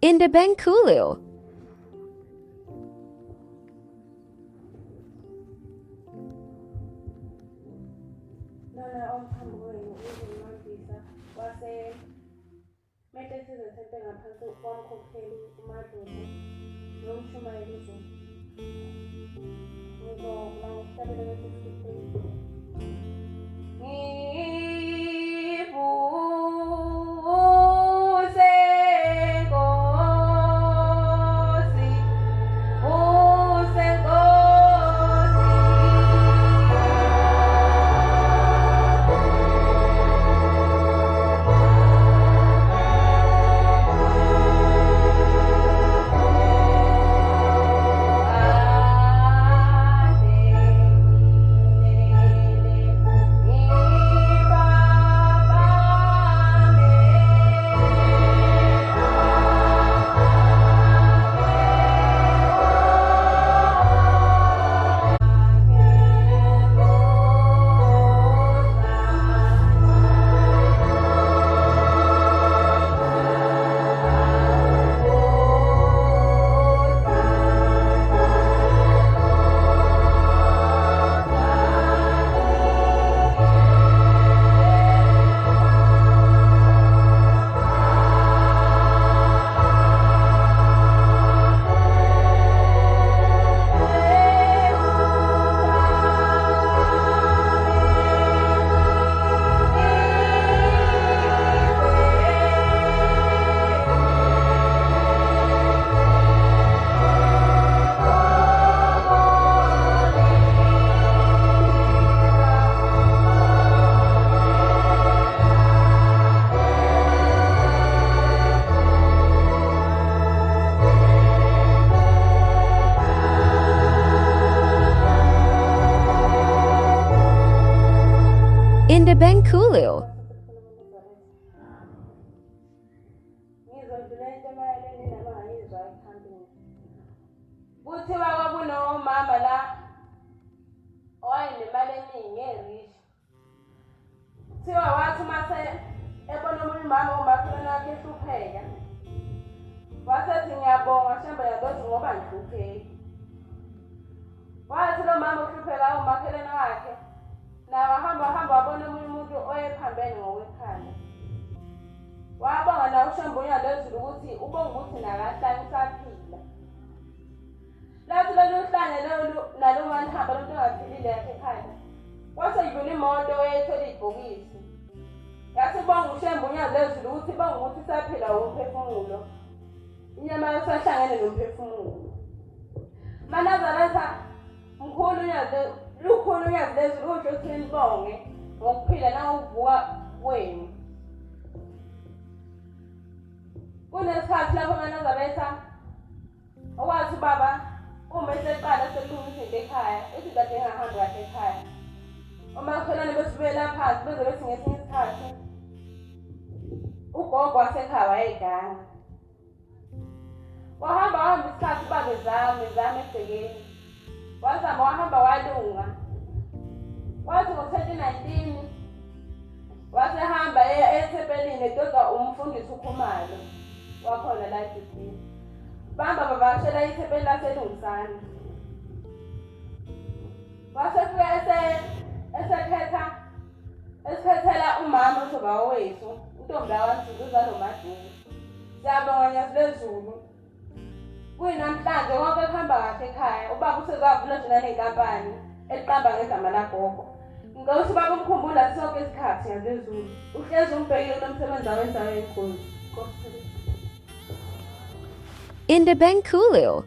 Indebenkulil. Lona omkhulu wenu uZinwabisa mele sizothethe ngaphansi kwamkhokheli uMadlozi nomshumayeli uZulu. Ngizobla ngokuhlabela kwesifo. Indebenkulil. Ngizodlula into emayeleni noma ngayizwa ekhambeni. Kuthiwa kwakunomama la owayenemali eningi erishi. Kuthiwa wathi mase ebona omunye umama umakhelwane wakhe ehlupheka. Wasethi ngiyabonga Shembe yadothi ngoba ngihlupheki. Wathi lo mama uhlupheka umakhelwane wakhe. Nawe hamba wabona omunye umuntu oyephambene ngokwekhanda. Wabonga nawe uShembe uNyazi ukuthi ubonga ukuthi nakahlanye usaphila. Lathi lolu hlanye nalo manihamba lo muntu ongaphilile yakhe ekhanda. Kwase yidlula imoto eyayithwele ibhokisi. Yasibonga uShembe uNyazi ukuthi bonga ukuthi usaphila umphefumulo. Inyama yasahlangene nomphefumulo. Manazaretha mkhulu uNyazi lukhulu uNyazi Lwezulu usho ukuthi nibonge ngokuphila nangokuvuka kwenu. Kunesikhathi lapho uManazaretha okwathi ubaba uma eseqala selungisa into ekhaya, ethi kade engahambi kahle ekhaya. Omakhelwane besibuyela phansi beze bethi ngesinye isikhathi ugogo wasekhaya wayeganga. Wahamba isikhathi ubaba ezama egcekeni. Wazama wahamba walunga. Wathi ngo-2019 wasehamba eThempelini edoda umfundisi uKhumalo wakhona la eGibhithe. Bamba bavakashela iThempeli laseLungisana. Wasefika esikhethela umama uzoba wethu intombi yawaNzuza noMadlozi. Siyabonga Nyazi Lwezulu. Kuyinamhlanje konke kuhamba kahle ekhaya. Ubaba usezavula nje nanenkampani eqamba ngegama lagogo. Ngawuthi ubaba umkhumbula sonke isikhathi Nyazi Lwezulu. Uhlezi umbhekile kunomsebenzi awenzayo enkonzo. Indebenkulil.